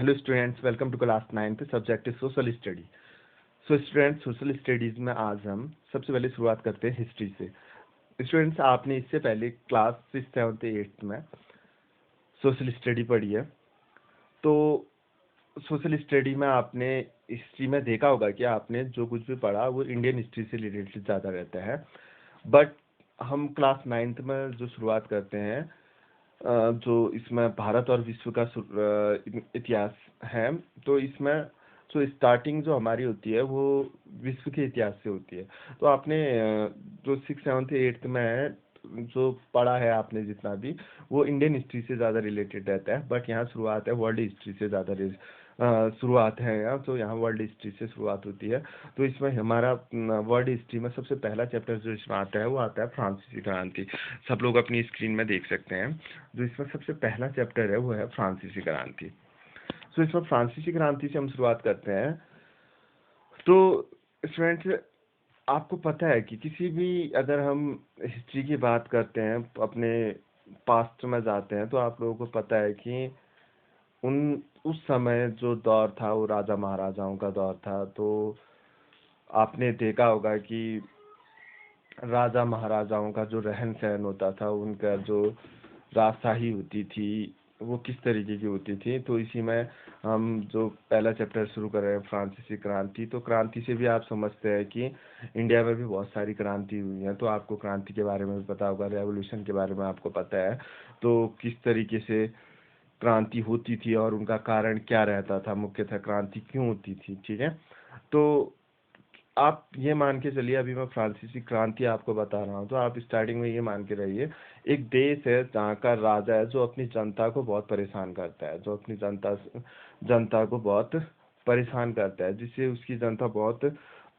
Hello students, welcome to class 9th। Subject है social study. So students, social studies में आज हम सबसे पहले शुरुआत करते हैं हिस्ट्री से। स्टूडेंट्स, आपने इससे पहले क्लास 6, 7, 8 में सोशल स्टडी पढ़ी है। तो सोशल स्टडी में आपने हिस्ट्री में देखा होगा कि आपने जो कुछ भी पढ़ा वो इंडियन हिस्ट्री से रिलेटेड ज़्यादा रहता है। बट हम क्लास 9th में जो शुरुआत करते हैं, जो इसमें भारत और विश्व का इतिहास है, तो इसमें जो स्टार्टिंग जो हमारी होती है वो विश्व के इतिहास से होती है। तो आपने जो 6, 7, 8 में जो पढ़ा है आपने जितना भी, वो इंडियन हिस्ट्री से ज़्यादा रिलेटेड रहता है। बट यहाँ शुरुआत है वर्ल्ड हिस्ट्री से ज़्यादा शुरुआत है यहाँ, तो यहाँ वर्ल्ड हिस्ट्री से शुरुआत होती है। तो इसमें हमारा वर्ल्ड हिस्ट्री में सबसे पहला चैप्टर जो इसमें आता है वो आता है फ्रांसीसी क्रांति। सब लोग अपनी स्क्रीन में देख सकते हैं। जो इसमें सबसे पहला चैप्टर है वो है फ्रांसीसी क्रांति। तो इसमें फ्रांसीसी क्रांति से हम शुरुआत करते हैं। तो स्टूडेंट्स, आपको पता है कि किसी भी अगर हम हिस्ट्री की बात करते हैं, अपने पास्ट में जाते हैं, तो आप लोगों को पता है कि उस समय जो दौर था वो राजा महाराजाओं का दौर था। तो आपने देखा होगा कि राजा महाराजाओं का जो रहन सहन होता था, उनका जो राजशाही होती थी वो किस तरीके की होती थी। तो इसी में हम जो पहला चैप्टर शुरू कर रहे हैं फ्रांसीसी क्रांति। तो क्रांति से भी आप समझते हैं कि इंडिया में भी बहुत सारी क्रांति हुई है। तो आपको क्रांति के बारे में भी पता होगा, रेवोल्यूशन के बारे में आपको पता है। तो किस तरीके से क्रांति होती थी और उनका कारण क्या रहता था, मुख्यतः क्रांति क्यों होती थी। ठीक है, तो आप ये मान के चलिए, अभी मैं फ्रांसीसी क्रांति आपको बता रहा हूँ, तो आप स्टार्टिंग में ये मान के रहिए, एक देश है जहाँ का राजा है जो अपनी जनता को बहुत परेशान करता है, जो अपनी जनता को बहुत परेशान करता है, जिससे उसकी जनता बहुत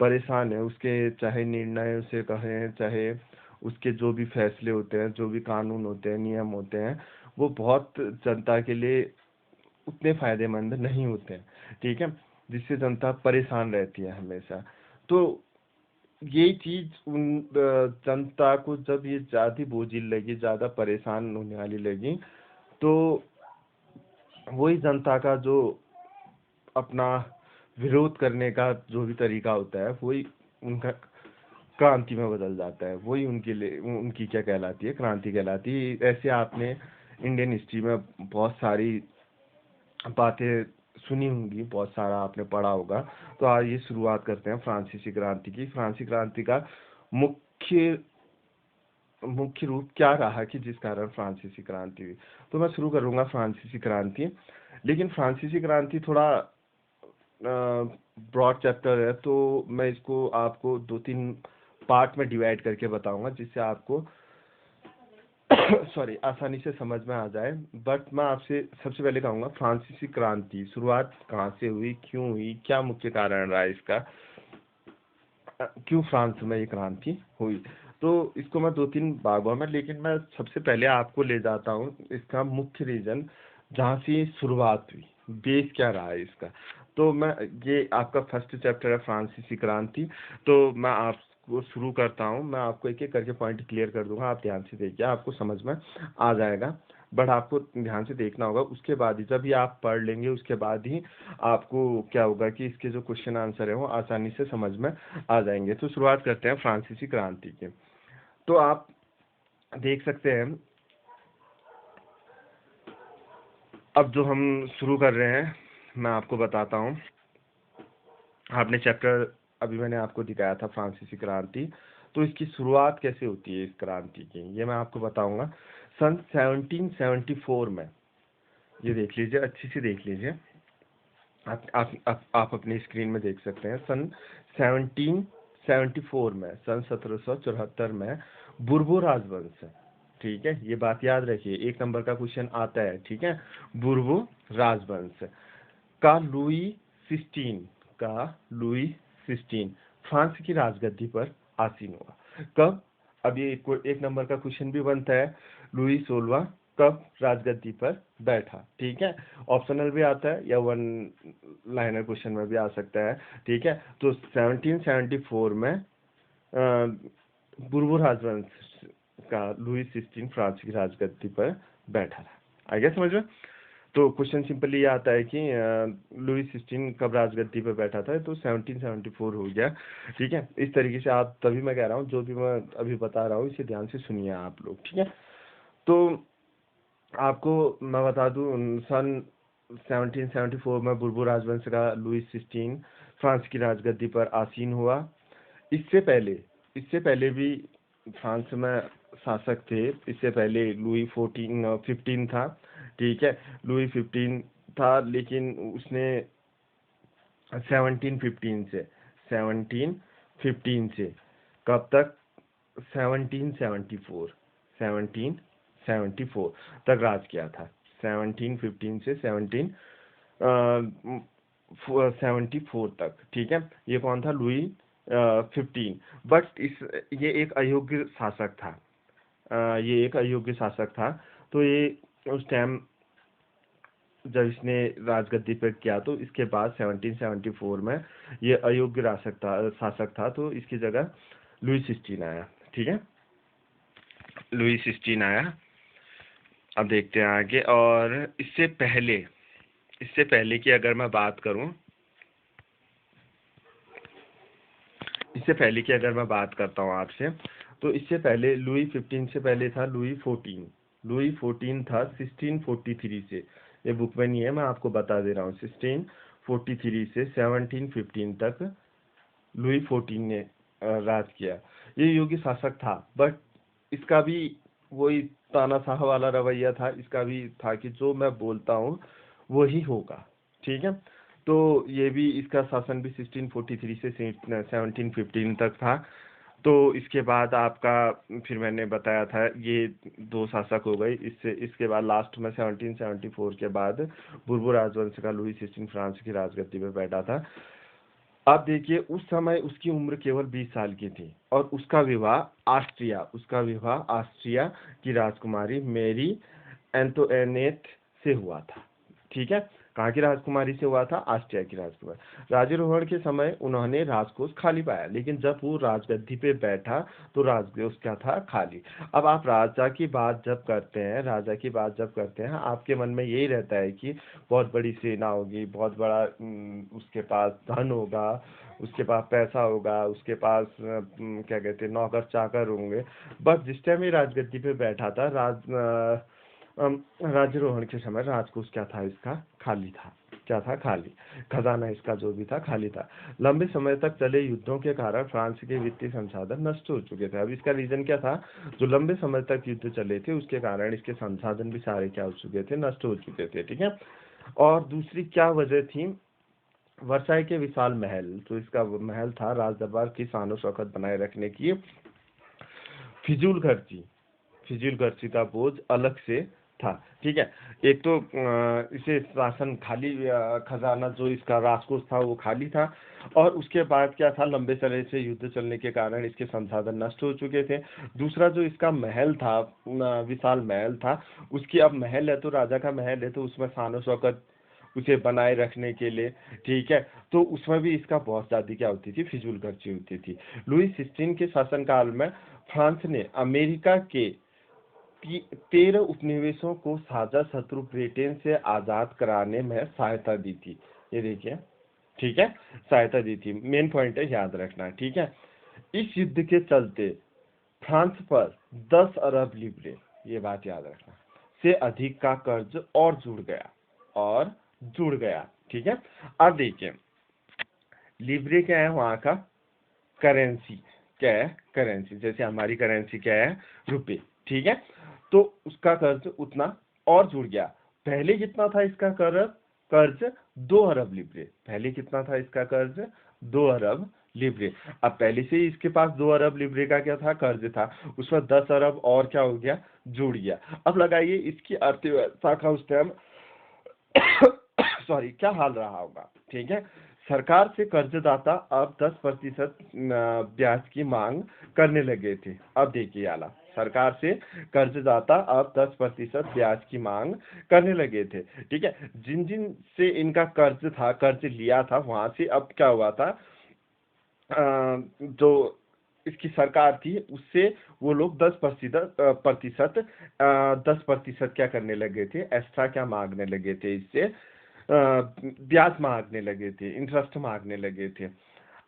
परेशान है। उसके चाहे निर्णय उसे कहें, चाहे उसके जो भी फैसले होते हैं, जो भी कानून होते हैं, नियम होते हैं, वो बहुत जनता के लिए उतने फायदेमंद नहीं होते हैं। ठीक है, जिससे जनता परेशान रहती है हमेशा। तो यही चीज उन जनता को जब ये ज्यादा बोझिल लगी, ज्यादा परेशान होने वाली लगी, तो वही जनता का जो अपना विरोध करने का जो भी तरीका होता है, वही उनका क्रांति में बदल जाता है। वही उनके लिए उनकी क्या कहलाती है, क्रांति कहलाती है। ऐसे आपने इंडियन हिस्ट्री में बहुत सारी बातें सुनी होंगी, बहुत सारा आपने पढ़ा होगा। तो आज ये शुरुआत करते हैं फ्रांसीसी क्रांति की। फ्रांसीसी क्रांति का मुख्य मुख्य रूप क्या रहा कि जिस कारण फ्रांसीसी क्रांति हुई। तो मैं शुरू करूंगा फ्रांसीसी क्रांति। लेकिन फ्रांसीसी क्रांति थोड़ा ब्रॉड चैप्टर है, तो मैं इसको आपको 2-3 पार्ट में डिवाइड करके बताऊंगा, जिससे आपको सॉरी आसानी से समझ में आ जाए। बट मैं आपसे सबसे पहले कहूँगा फ्रांसीसी क्रांति शुरुआत कहाँ से हुई, क्यों हुई, क्या मुख्य कारण रहा इसका, क्यों फ्रांस में ये क्रांति हुई। तो इसको मैं 2-3 भागों में, लेकिन मैं सबसे पहले आपको ले जाता हूँ इसका मुख्य रीजन, जहाँ से शुरुआत हुई, बेस क्या रहा है इसका। तो मैं ये आपका फर्स्ट चैप्टर है फ्रांसीसी क्रांति। तो मैं आपको शुरू करता हूँ, मैं आपको एक एक करके पॉइंट क्लियर कर दूंगा। आप ध्यान से देखिए, आपको समझ में आ जाएगा। बट आपको ध्यान से देखना होगा। उसके बाद ही, जब ही आप पढ़ लेंगे, उसके बाद ही आपको क्या होगा कि इसके जो क्वेश्चन आंसर है वो आसानी से समझ में आ जाएंगे। तो शुरुआत करते हैं फ्रांसीसी क्रांति के। तो आप देख सकते हैं, अब जो हम शुरू कर रहे हैं मैं आपको बताता हूँ। आपने चैप्टर अभी मैंने आपको दिखाया था फ्रांसीसी क्रांति। तो इसकी शुरुआत कैसे होती है इस क्रांति की, ये मैं आपको बताऊंगा। सन 1774 में, ये देख लीजिए, अच्छी से देख लीजिए, आप अपनी स्क्रीन में देख सकते हैं। सन 1774 में, सन 1774 में बुर्बो राजवंश, ठीक है, ये बात याद रखिए, 1 नंबर का क्वेश्चन आता है। ठीक है, बुर्बो राजवंश का लुई 16 फ्रांस की राजगद्दी पर आसीन हुआ। कब? अब ये 1 नंबर का क्वेश्चन भी बनता है, लुई 16 कब राजगद्दी पर बैठा। ठीक है, ऑप्शनल भी आता है या 1 लाइनर क्वेश्चन में भी आ सकता है। ठीक है, तो 1774 में बुर्बो राजवंश का लुई 16 फ्रांस की राजगद्दी पर बैठा था। आ गया समझ में? तो क्वेश्चन सिंपली ये आता है कि लुई 16 कब राजगद्दी पे बैठा था, तो 1774 हो गया। ठीक है, इस तरीके से आप, तभी मैं कह रहा हूँ जो भी मैं अभी बता रहा हूँ इसे ध्यान से सुनिए आप लोग। ठीक है, तो आपको मैं बता दूं, सन 1774 में बुर्बो राजवंश का लुई 16 फ्रांस की राजगद्दी पर आसीन हुआ। इससे पहले भी फ्रांस में शासक थे। इससे पहले लुई 15 था। ठीक है, लुई 15 था, लेकिन उसने 1715 से कब तक, 1774 तक राज किया था। 1715 से 1774 तक। ठीक है, ये कौन था, लुई 15। बट ये एक अयोग्य शासक था। ये एक अयोग्य शासक था। तो ये उस टाइम जब इसने राजगद्दी पर किया, तो इसके बाद 1774 में ये अयोग्य शासक था, तो इसकी जगह लुई 16 आया। ठीक है, लुई 16 आया। अब देखते हैं आगे। और इससे पहले की अगर मैं बात करूं, इससे पहले की अगर मैं बात करता हूं आपसे, तो इससे पहले लुई 15 से पहले था लुई 14। लुई 14 था 1643 से। ये बुक में नहीं है, मैं आपको बता दे रहा हूँ। 1643 से 1715 तक लुई 14 ने राज किया। ये योगी शासक था, बट इसका भी वही तानाशाह वाला रवैया था। इसका भी था कि जो मैं बोलता हूँ वही होगा। ठीक है, तो ये भी, इसका शासन भी 1643 से 1715 तक था। तो इसके बाद आपका, फिर मैंने बताया था ये दो शासक हो गए। इसके बाद लास्ट में 1774 के बाद बुर्बो राजवंश का लुई 16 फ्रांस की राजगद्दी पे बैठा था। अब देखिए, उस समय उसकी उम्र केवल 20 साल की थी, और उसका विवाह ऑस्ट्रिया की राजकुमारी मेरी एंटोनेट से हुआ था। ठीक है, कहाँ की राजकुमारी से हुआ था, ऑस्ट्रिया की राजकुमारी। राज्यारोहण के समय उन्होंने राजकोष खाली पाया, लेकिन जब वो राजगद्दी पे बैठा तो राजकोष क्या था, खाली। अब आप राजा की बात जब करते हैं, आपके मन में यही रहता है कि बहुत बड़ी सेना होगी, बहुत बड़ा उसके पास धन होगा, उसके पास पैसा होगा, उसके पास क्या कहते हैं, नौकर चाकर होंगे। बस जिस टाइम ये राजगद्दी पे बैठा था, राज्यारोहण के समय राजकोष क्या था, इसका खाली था। क्या था, खाली। खजाना इसका जो भी था, खाली था। लंबे समय तक चले युद्धों के कारण फ्रांस के वित्तीय संसाधन नष्ट हो चुके थे। अब इसका रीजन क्या था, जो लंबे समय तक युद्ध चले थे उसके कारण इसके संसाधन भी सारे क्या हो चुके थे, नष्ट हो चुके थे। ठीक है, और दूसरी क्या वजह थी, वर्साई के विशाल महल, जो इसका वो महल था राज दरबार की शान शौकत बनाए रखने की, फिजूल खर्ची फिजूल खर्ची का बोझ अलग से था। ठीक है, एक तो इसे शासन खाली, खजाना जो इसका राजकोष था वो खाली था, और उसके बाद क्या था, लंबे समय से युद्ध चलने के कारण इसके संसाधन नष्ट हो चुके थे। दूसरा जो इसका महल था, विशाल महल था, उसकी अब महल है तो राजा का महल है, तो उसमें शान शौकत उसे बनाए रखने के लिए, ठीक है, तो उसमें भी इसका बहुत ज्यादा क्या होती थी, फिजूल खर्ची होती थी। लुई 16 के शासनकाल में फ्रांस ने अमेरिका के 13 उपनिवेशों को साझा शत्रु ब्रिटेन से आजाद कराने में सहायता दी थी। ये देखिए, ठीक है, सहायता दी थी, मेन पॉइंट है, याद रखना। ठीक है, इस युद्ध के चलते फ्रांस पर 10 अरब लिब्रे, ये बात याद रखना, से अधिक का कर्ज और जुड़ गया। ठीक है, अब देखिए, लिब्रे क्या है, वहां का करेंसी। क्या है, करेंसी। जैसे हमारी करेंसी क्या है, रुपए। ठीक है, तो उसका कर्ज उतना और जुड़ गया। पहले कितना था इसका कर्ज 2 अरब लिब्रे। पहले कितना था इसका कर्ज, 2 अरब लिब्रे। अब पहले से ही इसके पास 2 अरब लिब्रे का क्या था, कर्ज था, उसमें 10 अरब और क्या हो गया, जुड़ गया। अब लगाइए इसकी अर्थव्यवस्था का उस टाइम सॉरी क्या हाल रहा होगा। ठीक है, सरकार से कर्जदाता अब 10% ब्याज की मांग करने लगे थे। अब देखिए आला, सरकार से कर्जदाता अब 10% ब्याज की मांग करने लगे थे। ठीक है, जिन जिन से इनका कर्ज लिया था, वहां से अब क्या हुआ था, जो इसकी सरकार थी उससे वो लोग 10% क्या करने लगे थे, एक्स्ट्रा क्या मांगने लगे थे, इससे ब्याज मांगने लगे थे, इंटरेस्ट मांगने लगे थे।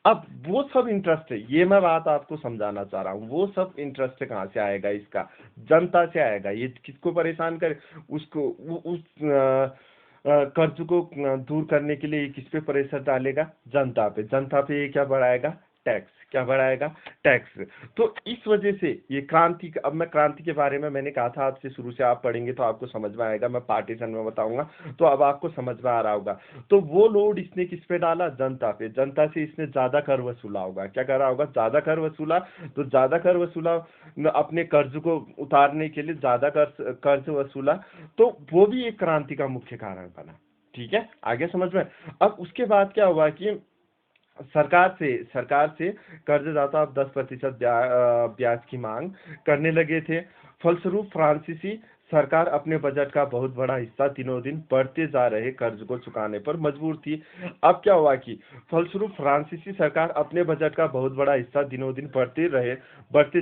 अब वो सब इंटरेस्ट है, ये मैं बात आपको समझाना चाह रहा हूँ, वो सब इंटरेस्ट कहाँ से आएगा, इसका जनता से आएगा। ये किसको परेशान करे, उसको उस कर्ज को दूर करने के लिए ये किस पे प्रेशर डालेगा, जनता पे। जनता पे ये क्या बढ़ाएगा, टैक्स। क्या बढ़ाएगा, टैक्स। तो इस वजह से ये क्रांति, अब मैं क्रांति के बारे में मैंने कहा था आपसे, शुरू से आप पढ़ेंगे तो आपको समझ में आएगा, मैं पार्टीशन में बताऊंगा तो अब आपको समझ में आ रहा होगा। तो वो लोड इसने किस पे डाला, जनता पे। जनता से इसने ज्यादा कर वसूला होगा, क्या करा होगा, ज्यादा कर वसूला। तो ज्यादा कर वसूला, अपने कर्ज को उतारने के लिए ज्यादा कर्ज वसूला, तो वो भी एक क्रांति का मुख्य कारण बना। ठीक है, आगे समझ में। अब उसके बाद क्या हुआ कि सरकार से कर्जदाता अब 10% ब्याज की मांग करने लगे थे। फलस्वरूप फ्रांसीसी सरकार अपने बजट का बहुत बड़ा हिस्सा दिनों दिन बढ़ते जा रहे कर्ज को चुकाने पर मजबूर थी। अब क्या हुआ कि फलस्वरूप फ्रांसीसी सरकार अपने बजट का बहुत बड़ा हिस्सा दिनों दिन बढ़ते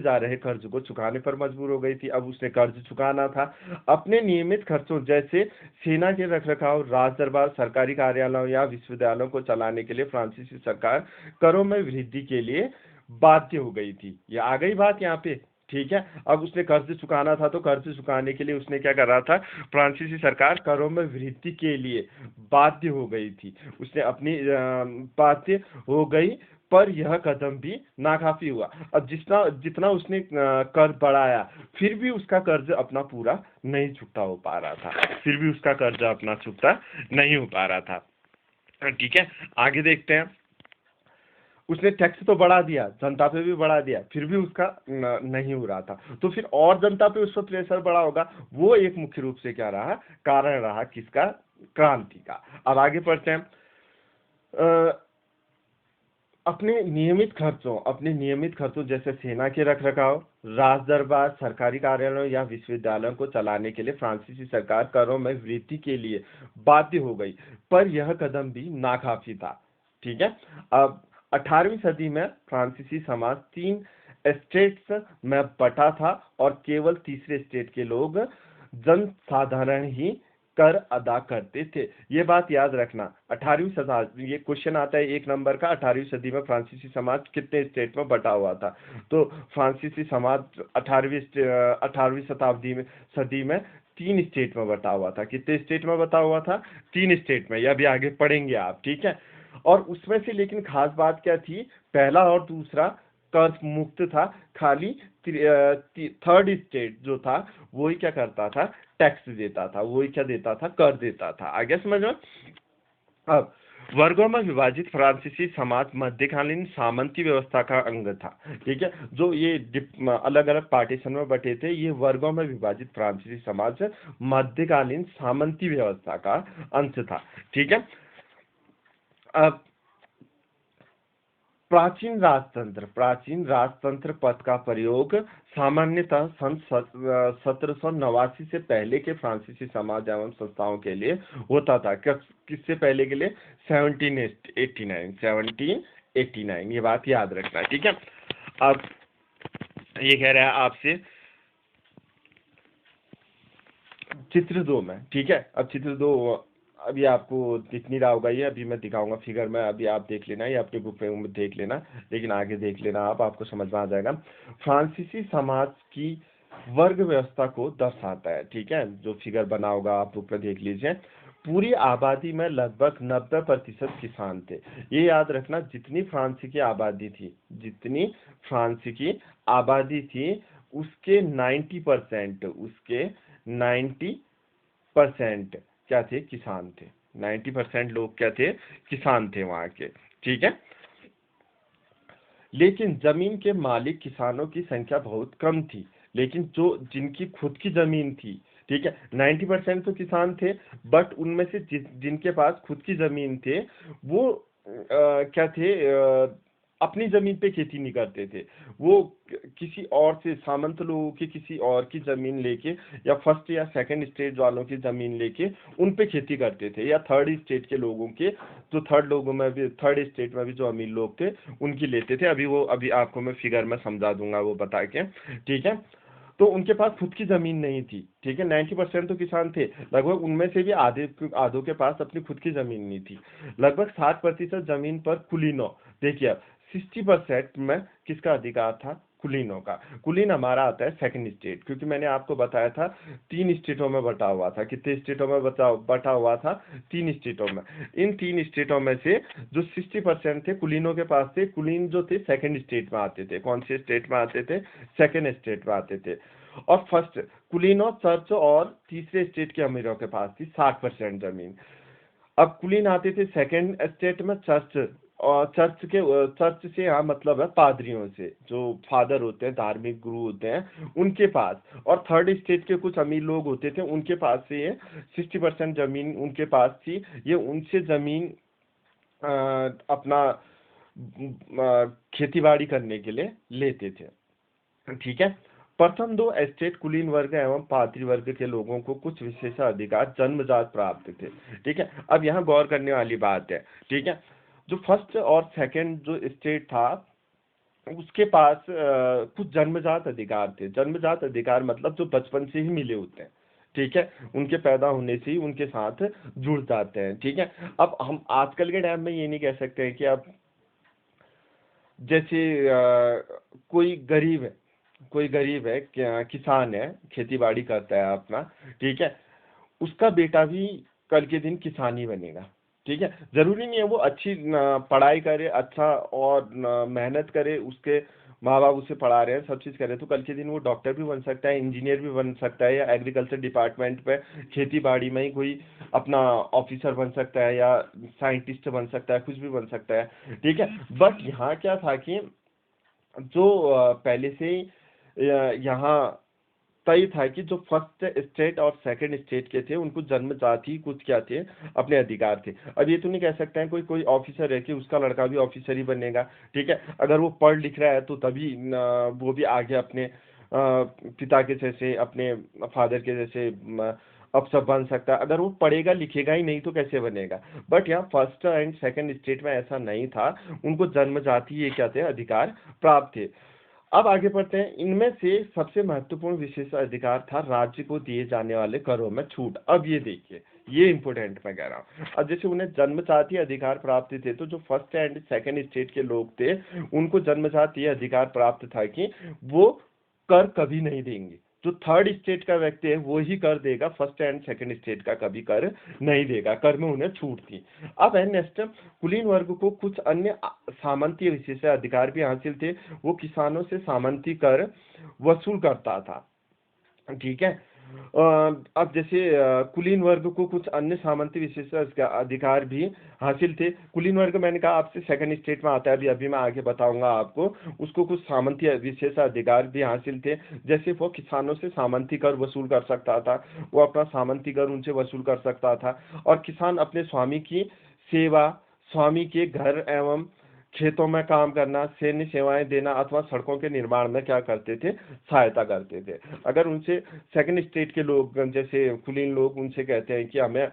जा रहे कर्ज को चुकाने पर मजबूर हो गई थी। अब उसने कर्ज चुकाना था। अपने नियमित खर्चों जैसे सेना के रखरखाव, राज दरबार, सरकारी कार्यालयों या विश्वविद्यालयों को चलाने के लिए फ्रांसीसी सरकार करों में वृद्धि के लिए बाध्य हो गई थी। ये आ गई बात यहाँ पे। ठीक है, अब उसने कर्ज चुकाना था, तो कर्ज चुकाने के लिए उसने क्या कर रहा था, फ्रांसीसी सरकार करों में वृद्धि के लिए बाध्य हो गई थी। उसने अपनी बाध्य हो गई, पर यह कदम भी नाकाफी हुआ। अब जितना जितना उसने कर बढ़ाया, फिर भी उसका कर्ज अपना पूरा नहीं चुकता हो पा रहा था, फिर भी उसका कर्ज अपना चुकता नहीं हो पा रहा था। ठीक है, आगे देखते हैं। उसने टैक्स तो बढ़ा दिया, जनता पे भी बढ़ा दिया, फिर भी उसका नहीं हो रहा था, तो फिर और जनता पे उस पर प्रेशर बढ़ा होगा। वो एक मुख्य रूप से क्या रहा, कारण रहा किसका, क्रांति का। अब आगे पढ़ते हैं। अपने नियमित खर्चों जैसे सेना के रखरखाव, राज दरबार, सरकारी कार्यालयों या विश्वविद्यालयों को चलाने के लिए फ्रांसीसी सरकार करों में वृद्धि के लिए बाध्य हो गई, पर यह कदम भी नाकाफी था। ठीक है, अब 18वीं सदी में फ्रांसीसी समाज 3 स्टेट्स में बटा था और केवल तीसरे स्टेट के लोग जनसाधारण ही कर अदा करते थे। ये बात याद रखना। 18वीं सदी, ये क्वेश्चन आता है 1 नंबर का, 18वीं सदी में फ्रांसीसी समाज कितने स्टेट में बटा हुआ था। तो फ्रांसीसी समाज 18वीं सदी में 3 स्टेट में बटा हुआ था। कितने स्टेट में बटा हुआ था, 3 स्टेट में। यह अभी आगे पढ़ेंगे आप। ठीक है, और उसमें से लेकिन खास बात क्या थी, पहला और दूसरा कर मुक्त था, खाली थर्ड स्टेट जो था वही क्या करता था, टैक्स देता था, वही क्या देता था, कर देता था। आगे समझ में। अब वर्गों में विभाजित फ्रांसीसी समाज मध्यकालीन सामंती व्यवस्था का अंग था। ठीक है, जो ये अलग अलग पार्टीशन में बटे थे, ये वर्गों में विभाजित फ्रांसीसी समाज मध्यकालीन सामंती व्यवस्था का अंश था। ठीक है, अब प्राचीन राजतंत्र पद का प्रयोग सामान्यतः सन 1789 से पहले के फ्रांसीसी समाज एवं संस्थाओं के लिए होता था। किससे पहले के लिए, 1789, ये बात याद रखना। ठीक है, अब ये कह रहा है आपसे चित्र 2 में। ठीक है, अब चित्र 2 अभी आपको दिख नहीं रहा होगा, ये अभी मैं दिखाऊंगा फिगर में, अभी आप देख लेना, ये अपनी बुक में देख लेना, लेकिन आगे देख लेना आपको समझ में आ जाएगा। फ्रांसीसी समाज की वर्ग व्यवस्था को दर्शाता है। ठीक है, जो फिगर बना होगा आप बुक में देख लीजिए। पूरी आबादी में लगभग 90% किसान थे। ये याद रखना, जितनी फ्रांस की आबादी थी उसके 90% क्या थे, किसान थे। 90% लोग क्या थे, किसान थे वहां के। ठीक है, लेकिन जमीन के मालिक किसानों की संख्या बहुत कम थी। लेकिन जो जिनकी खुद की जमीन थी, ठीक है, 90% तो किसान थे, बट उनमें से जिनके पास खुद की जमीन थे वो क्या थे, अपनी जमीन पे खेती नहीं करते थे, वो किसी और से, सामंत लोगों की किसी और की जमीन लेके या फर्स्ट या सेकंड स्टेट वालों की जमीन लेके उन पे खेती करते थे, या थर्ड स्टेट के लोगों के, जो थर्ड लोगों में भी, थर्ड स्टेट में भी जो अमीर लोग थे उनकी लेते थे। अभी आपको मैं फिगर में समझा दूंगा वो बता के, ठीक है। तो उनके पास खुद की जमीन नहीं थी, ठीक है। 90% तो किसान थे, लगभग उनमें से भी आधों के पास अपनी खुद की जमीन नहीं थी। लगभग 60% जमीन पर कुलीनों, देखिए 60% में किसका अधिकार था? कुलीनों का। कुलीन हमारा आता है सेकंड स्टेट, क्योंकि मैंने आपको बताया था 3 स्टेटों में बटा हुआ था। कितने स्टेटों में बटा हुआ था? 3 स्टेटों में। इन 3 स्टेटों में से जो 60% थे कुलीनों के पास थे, कुलीन जो थे सेकंड स्टेट में आते थे। कौन से स्टेट में आते थे? सेकंड स्टेट में आते थे। और फर्स्ट कुलीनों, चर्च और तीसरे स्टेट के अमीरों के पास थी 60% जमीन। अब कुलीन आते थे सेकंड स्टेट में, चर्च, और चर्च से यहाँ मतलब है पादरियों से, जो फादर होते हैं, धार्मिक गुरु होते हैं, उनके पास। और थर्ड स्टेट के कुछ अमीर लोग होते थे, उनके पास से ये 60% जमीन उनके पास थी। ये उनसे जमीन अपना खेती बाड़ी करने के लिए लेते थे, ठीक है। प्रथम 2 स्टेट कुलीन वर्ग एवं पात्री वर्ग के लोगों को कुछ विशेषाधिकार जन्मजात प्राप्त थे, ठीक है। अब यहाँ गौर करने वाली बात है, ठीक है। जो फर्स्ट और सेकंड जो स्टेट था उसके पास कुछ जन्मजात अधिकार थे। जन्मजात अधिकार मतलब जो बचपन से ही मिले होते हैं, ठीक है, उनके पैदा होने से ही उनके साथ जुड़ जाते हैं, ठीक है। अब हम आजकल के टाइम में ये नहीं कह सकते हैं कि अब जैसे कोई गरीब है, किसान है, खेती बाड़ी करता है अपना, ठीक है, उसका बेटा भी कल के दिन किसान ही बनेगा, ठीक है। जरूरी नहीं है वो अच्छी पढ़ाई करे, अच्छा और मेहनत करे, उसके माँ बाप उसे पढ़ा रहे हैं, सब चीज करे, तो कल के दिन वो डॉक्टर भी बन सकता है, इंजीनियर भी बन सकता है, या एग्रीकल्चर डिपार्टमेंट पे खेती बाड़ी में ही कोई अपना ऑफिसर बन सकता है, या साइंटिस्ट बन सकता है, कुछ भी बन सकता है, ठीक है। बट यहाँ क्या था कि जो पहले से ही यहाँ तय था कि जो फर्स्ट स्टेट और सेकंड स्टेट के थे उनको जन्मजात ही कुछ क्या थे, अपने अधिकार थे। अब ये तो नहीं कह सकते हैं कोई कोई ऑफिसर है कि उसका लड़का भी ऑफिसर ही बनेगा, ठीक है। अगर वो पढ़ लिख रहा है तो तभी वो भी आगे अपने पिता के जैसे, अपने फादर के जैसे अफसर बन सकता है। अगर वो पढ़ेगा लिखेगा ही नहीं तो कैसे बनेगा? बट यहाँ फर्स्ट एंड सेकंड स्टेट में ऐसा नहीं था, उनको जन्मजात ही ये क्या थे, अधिकार प्राप्त थे। अब आगे बढ़ते हैं। इनमें से सबसे महत्वपूर्ण विशेष अधिकार था राज्य को दिए जाने वाले करों में छूट। अब ये देखिए, ये इंपॉर्टेंट मैं कह रहा हूँ। अब जैसे उन्हें जन्मजात ही अधिकार प्राप्त थे, तो जो फर्स्ट एंड सेकंड स्टेट के लोग थे उनको जन्मजात ये अधिकार प्राप्त था कि वो कर कभी नहीं देंगे। जो थर्ड स्टेट का व्यक्ति है वो ही कर देगा, फर्स्ट एंड सेकंड स्टेट का कभी कर नहीं देगा, कर में उन्हें छूट थी। अब है नेक्स्ट, कुलीन वर्ग को कुछ अन्य सामंती विशेष अधिकार भी हासिल थे। वो किसानों से सामंती कर वसूल करता था, ठीक है। अब जैसे कुलीन वर्ग को कुछ अन्य सामंती विशेष अधिकार भी हासिल थे। कुलीन वर्ग मैंने कहा आपसे सेकंड स्टेट में आता है, अभी अभी मैं आगे बताऊंगा आपको। उसको कुछ सामंती विशेष अधिकार भी हासिल थे, जैसे वो किसानों से सामंती कर वसूल कर सकता था, वो अपना सामंती कर उनसे वसूल कर सकता था। और किसान अपने स्वामी की सेवा, स्वामी के घर एवं खेतों में काम करना, सैन्य सेवाएं देना अथवा सड़कों के निर्माण में क्या करते थे, सहायता करते थे। अगर उनसे सेकंड स्टेट के लोग, जैसे कुलीन लोग, उनसे कहते हैं कि हमें,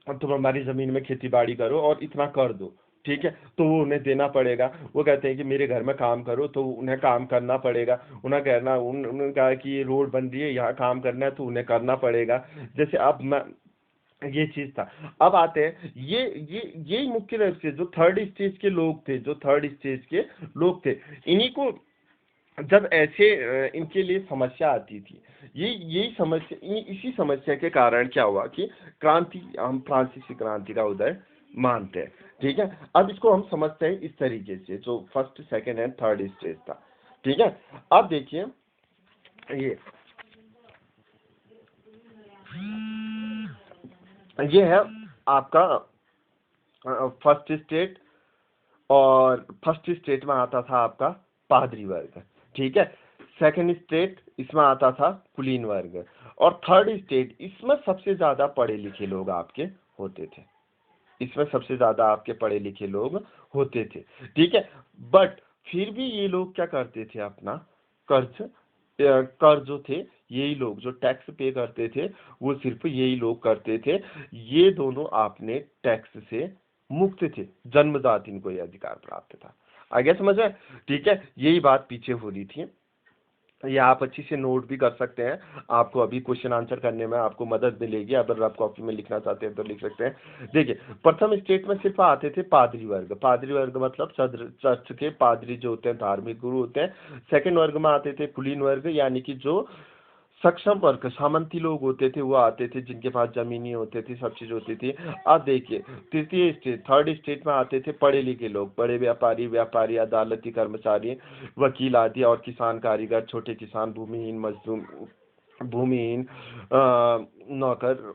तुम हमारी जमीन में खेती बाड़ी करो और इतना कर दो, ठीक है, तो वो उन्हें देना पड़ेगा। वो कहते हैं कि मेरे घर में काम करो, तो उन्हें काम करना पड़ेगा। उन्हें कहना, उन्होंने कहा कि ये रोड बन रही है, यहाँ काम करना है, तो उन्हें करना पड़ेगा। जैसे अब मैं, ये चीज था। अब आते हैं, ये मुख्य रूप से जो थर्ड स्टेज के लोग थे, जो थर्ड स्टेज के लोग थे, इन्हीं को जब ऐसे इनके लिए समस्या आती थी, यही समस्या, इसी समस्या के कारण क्या हुआ कि क्रांति, हम फ्रांसीसी क्रांति का उदय मानते हैं, ठीक है। अब इसको हम समझते हैं इस तरीके से, जो first second and third stage था, ठीक है। अब देखिए, ये है आपका फर्स्ट स्टेट, और फर्स्ट स्टेट में आता था आपका पादरी वर्ग, ठीक है। सेकंड स्टेट, इसमें आता था कुलीन वर्ग, और थर्ड स्टेट, इसमें सबसे ज्यादा पढ़े लिखे लोग आपके होते थे, इसमें सबसे ज्यादा आपके पढ़े लिखे लोग होते थे, ठीक है। बट फिर भी ये लोग क्या करते थे, अपना कर्ज जो थे, यही लोग जो टैक्स पे करते थे वो सिर्फ यही लोग करते थे। ये दोनों आपने टैक्स से मुक्त थे, जन्मजात इनको ये अधिकार प्राप्त था। आगे समझ में, ठीक है। यही बात पीछे हो रही थी, ये आप अच्छी से नोट भी कर सकते हैं। आपको अभी क्वेश्चन आंसर करने में आपको मदद मिलेगी, अगर आप कॉपी में लिखना चाहते हैं तो लिख सकते हैं। देखिए, प्रथम स्टेट में सिर्फ आते थे पादरी वर्ग। पादरी वर्ग मतलब चर्च के पादरी जो होते हैं, धार्मिक गुरु होते हैं। सेकंड वर्ग में आते थे कुलीन वर्ग, यानी कि जो सक्षम वर्ग, सामंती लोग होते थे, वो आते थे, जिनके पास जमीनी होते थे, सब चीज होती थी। अब देखिए, तृतीय स्टेट, थर्ड स्टेट में आते थे पढ़े लिखे लोग, बड़े व्यापारी, अदालती कर्मचारी, वकील आदि, और किसान, कारीगर, छोटे किसान, भूमिहीन मजदूर, भूमिहीन नौकर,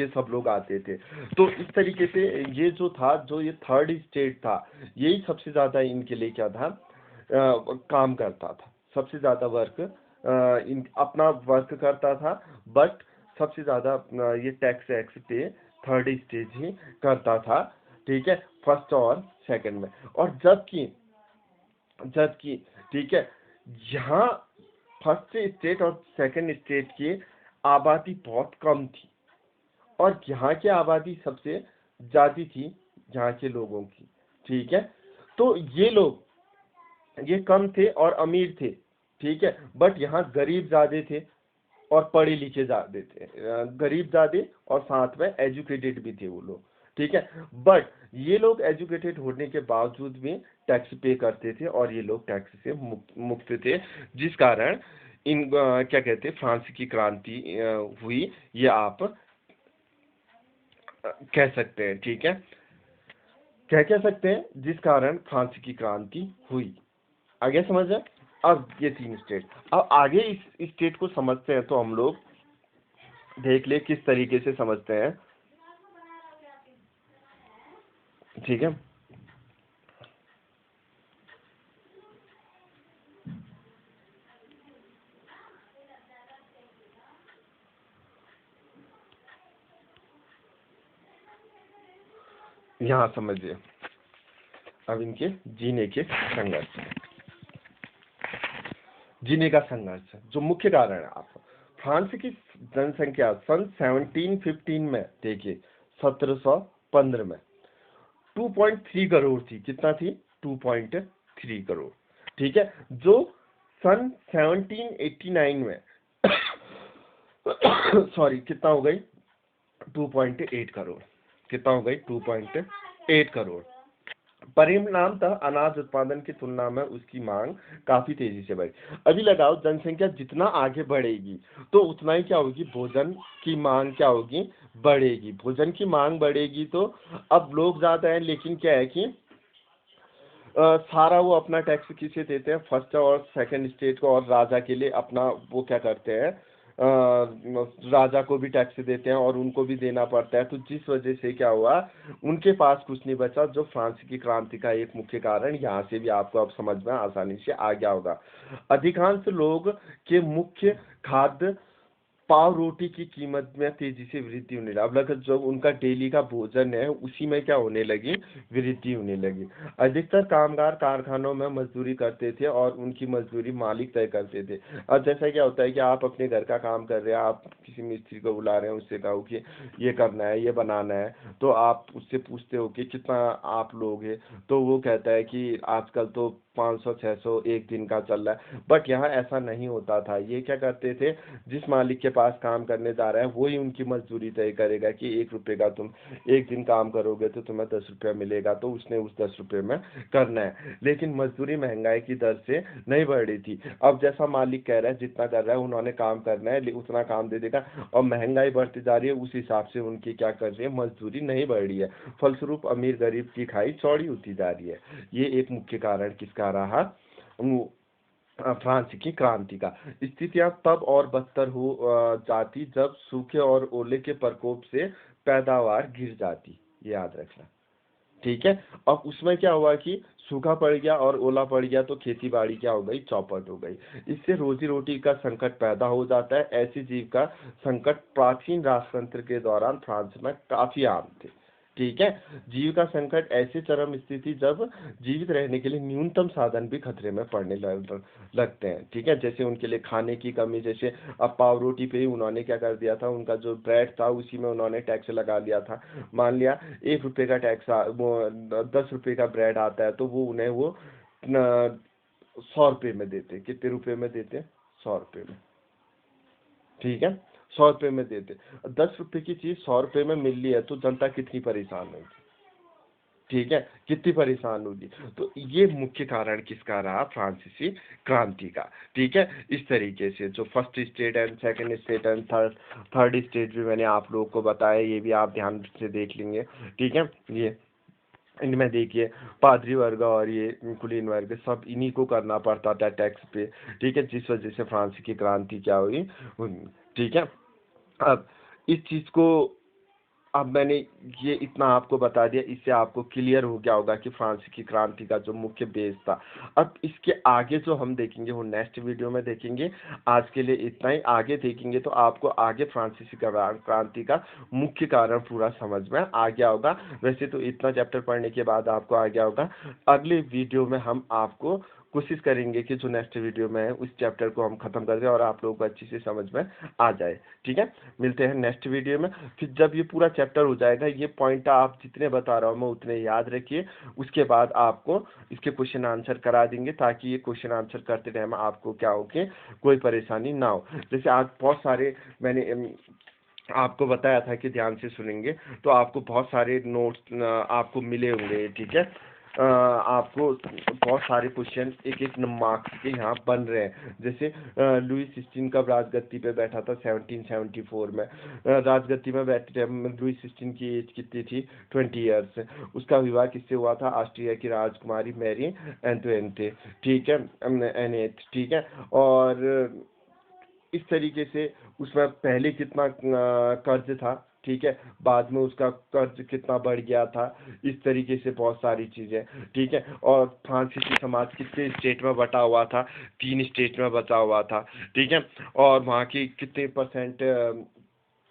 ये सब लोग आते थे। तो इस तरीके से ये जो था, जो ये थर्ड स्टेट था, यही सबसे ज्यादा इनके लिए क्या था, काम करता था। सबसे ज्यादा वर्क इन अपना वर्क करता था। बट सबसे ज्यादा ये टैक्स एक्स पे थर्ड स्टेज ही करता था, ठीक है, फर्स्ट और सेकंड में। और जबकि जबकि ठीक है, यहाँ फर्स्ट स्टेट और सेकंड स्टेट की आबादी बहुत कम थी, और यहाँ की आबादी सबसे ज्यादा थी, यहाँ के लोगों की, ठीक है। तो ये लोग, ये कम थे और अमीर थे, ठीक है। बट यहाँ गरीब ज्यादा थे और पढ़े लिखे ज्यादा थे, गरीब ज्यादा और साथ में एजुकेटेड भी थे वो लोग, ठीक है। बट ये लोग एजुकेटेड होने के बावजूद भी टैक्स पे करते थे, और ये लोग टैक्स से मुक्त थे, जिस कारण इन क्या कहते हैं, फ्रांस की क्रांति हुई, ये आप कह सकते हैं, ठीक है। क्या कह सकते हैं, जिस कारण फ्रांस की क्रांति हुई। आगे समझ है। अब ये तीन स्टेट, अब आगे इस स्टेट को समझते हैं, तो हम लोग देख ले किस तरीके से समझते हैं, ठीक है। यहाँ समझिए, अब इनके जीने के संघर्ष, जीने का संघर्ष जो मुख्य कारण है। आप फ्रांस की जनसंख्या सन 1715 में देखिए, 1715 में 2.3 करोड़ थी। कितना थी? 2.3 करोड़, ठीक है। जो सन 1789 में सॉरी, कितना हो गई? 2.8 करोड़। कितना हो गई? 2.8 करोड़। परिणामतः अनाज उत्पादन की तुलना में उसकी मांग काफी तेजी से बढ़ी। अभी लगाओ, जनसंख्या जितना आगे बढ़ेगी तो उतना ही क्या होगी, भोजन की मांग क्या होगी, बढ़ेगी। भोजन की मांग बढ़ेगी, तो अब लोग ज्यादा हैं, लेकिन क्या है कि सारा वो अपना टैक्स किसे देते हैं, फर्स्ट और सेकंड स्टेट को, और राजा के लिए अपना वो क्या करते हैं, राजा को भी टैक्स देते हैं और उनको भी देना पड़ता है। तो जिस वजह से क्या हुआ, उनके पास कुछ नहीं बचा, जो फ्रांस की क्रांति का एक मुख्य कारण यहाँ से भी आपको अब समझ में आसानी से आ गया होगा। अधिकांश लोग के मुख्य खाद्य पाव रोटी की कीमत में तेजी से वृद्धि होने लगी। अब लगा, जब उनका डेली का भोजन है उसी में क्या होने लगी, वृद्धि होने लगी। अधिकतर कामगार कारखानों में मजदूरी करते थे और उनकी मजदूरी मालिक तय करते थे। अब जैसा क्या होता है कि आप अपने घर का काम कर रहे हैं, आप किसी मिस्त्री को बुला रहे हैं, उससे कहो कि ये करना है, ये बनाना है, तो आप उससे पूछते हो कि कितना आप लोग हैं, तो वो कहता है कि आजकल तो 500-600 एक दिन का चल रहा है। बट यहाँ ऐसा नहीं होता था। ये क्या करते थे, जिस मालिक के पास काम करने जा रहा है वही उनकी मजदूरी तय करेगा कि 1 रुपए का तुम एक दिन काम करोगे तो तुम्हें 10 रुपया मिलेगा, तो उसने उस 10 रुपये में करना है। लेकिन मजदूरी महंगाई की दर से नहीं बढ़ रही थी। अब जैसा मालिक कह रहा है, जितना कर रहा है उन्होंने काम करना है, उतना काम दे देगा, और महंगाई बढ़ती जा रही है, उस हिसाब से उनकी क्या कर रही है, मजदूरी नहीं बढ़ रही है। फलस्वरूप अमीर गरीब की खाई चौड़ी होती जा रही है। ये एक मुख्य कारण किसका रहा, फ्रांस की क्रांति का। स्थितियां तब और बदतर हो जाती जब सूखे और ओले के प्रकोप से पैदावार गिर जाती। ये याद रखना। ठीक है। अब उसमें क्या हुआ कि सूखा पड़ गया और ओला पड़ गया तो खेती बाड़ी क्या हो गई, चौपट हो गई। इससे रोजी रोटी का संकट पैदा हो जाता है। ऐसी जीव का संकट प्राचीन राजतंत्र के दौरान फ्रांस में काफी आम थे। ठीक है। जीव का संकट ऐसी चरम स्थिति जब जीवित रहने के लिए न्यूनतम साधन भी खतरे में पड़ने लगते हैं। ठीक है। जैसे उनके लिए खाने की कमी, जैसे अब पाव रोटी पे ही उन्होंने क्या कर दिया था, उनका जो ब्रेड था उसी में उन्होंने टैक्स लगा दिया था। मान लिया 1 रुपए का टैक्स, वो 10 रुपए का ब्रेड आता है तो वो उन्हें वो 100 रुपए में देते। कितने रुपए में देते? 100 रुपए में। ठीक है। 100 रुपए में देते। 10 रुपए की चीज 100 रुपए में मिल रही है तो जनता कितनी परेशान होगी। ठीक है। कितनी परेशान होगी। तो ये मुख्य कारण किसका रहा, फ्रांसीसी क्रांति का। ठीक है। इस तरीके से जो first state and second state and third state भी मैंने आप लोगों को बताया, ये भी आप ध्यान से देख लेंगे। ठीक है। ये इनमें देखिए पादरी वर्ग और ये कुलीन वर्ग सब इन्हीं को करना पड़ता था टैक्स पे। ठीक है। जिस वजह से फ्रांस की क्रांति क्या हुई। ठीक है। अब इस चीज को, अब मैंने ये इतना आपको बता दिया, इससे आपको क्लियर हो गया होगा कि फ्रांस की क्रांति का जो मुख्य बेस था। अब इसके आगे जो हम देखेंगे वो नेक्स्ट वीडियो में देखेंगे। आज के लिए इतना ही। आगे देखेंगे तो आपको आगे फ्रांसीसी क्रांति का मुख्य कारण पूरा समझ में आ गया होगा। वैसे तो इतना चैप्टर पढ़ने के बाद आपको आ गया होगा। अगले वीडियो में हम आपको कोशिश करेंगे कि जो नेक्स्ट वीडियो में है उस चैप्टर को हम खत्म कर दें और आप लोगों को अच्छी से समझ में आ जाए। ठीक है। मिलते हैं नेक्स्ट वीडियो में। फिर जब ये पूरा चैप्टर हो जाएगा, ये पॉइंट आप जितने बता रहा हूँ मैं उतने याद रखिए। उसके बाद आपको इसके क्वेश्चन आंसर करा देंगे ताकि ये क्वेश्चन आंसर करते टाइम आपको क्या हो कि कोई परेशानी ना हो। जैसे आज बहुत सारे मैंने आपको बताया था कि ध्यान से सुनेंगे तो आपको बहुत सारे नोट्स आपको मिले होंगे। ठीक है। आपको बहुत सारे क्वेश्चन एक एक मार्क्स के यहाँ बन रहे हैं। जैसे लुईस 16 कब राजगद्दी पे बैठा था, 1774 में। राजगद्दी में बैठे टाइम लुईस 16 की एज कितनी थी, 20 ईयर्स। उसका विवाह किससे हुआ था, ऑस्ट्रिया की राजकुमारी मैरी एंटोइनेट। ठीक है। एनेट। ठीक है। और इस तरीके से उसमें पहले कितना कर्ज था। ठीक है। बाद में उसका कर्ज कितना बढ़ गया था। इस तरीके से बहुत सारी चीजें। ठीक है। और फ्रांसीसी समाज कितने स्टेट में बटा हुआ था, 3 स्टेट में बटा हुआ था। ठीक है। और वहाँ की कितने परसेंट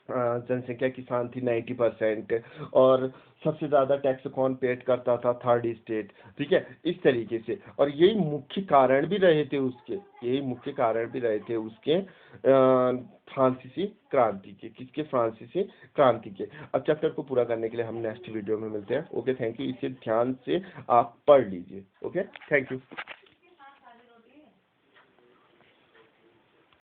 जनसंख्या किसान थी, 90%। और सबसे ज्यादा टैक्स कौन पेड करता था, थर्ड स्टेट। ठीक है। इस तरीके से, और यही मुख्य कारण भी रहे थे उसके, यही मुख्य कारण भी रहे थे उसके फ्रांसीसी क्रांति के। किसके, फ्रांसीसी क्रांति के। अब चैप्टर को पूरा करने के लिए हम नेक्स्ट वीडियो में मिलते हैं। Okay, thank you. इसे ध्यान से आप पढ़ लीजिए। Okay, thank you.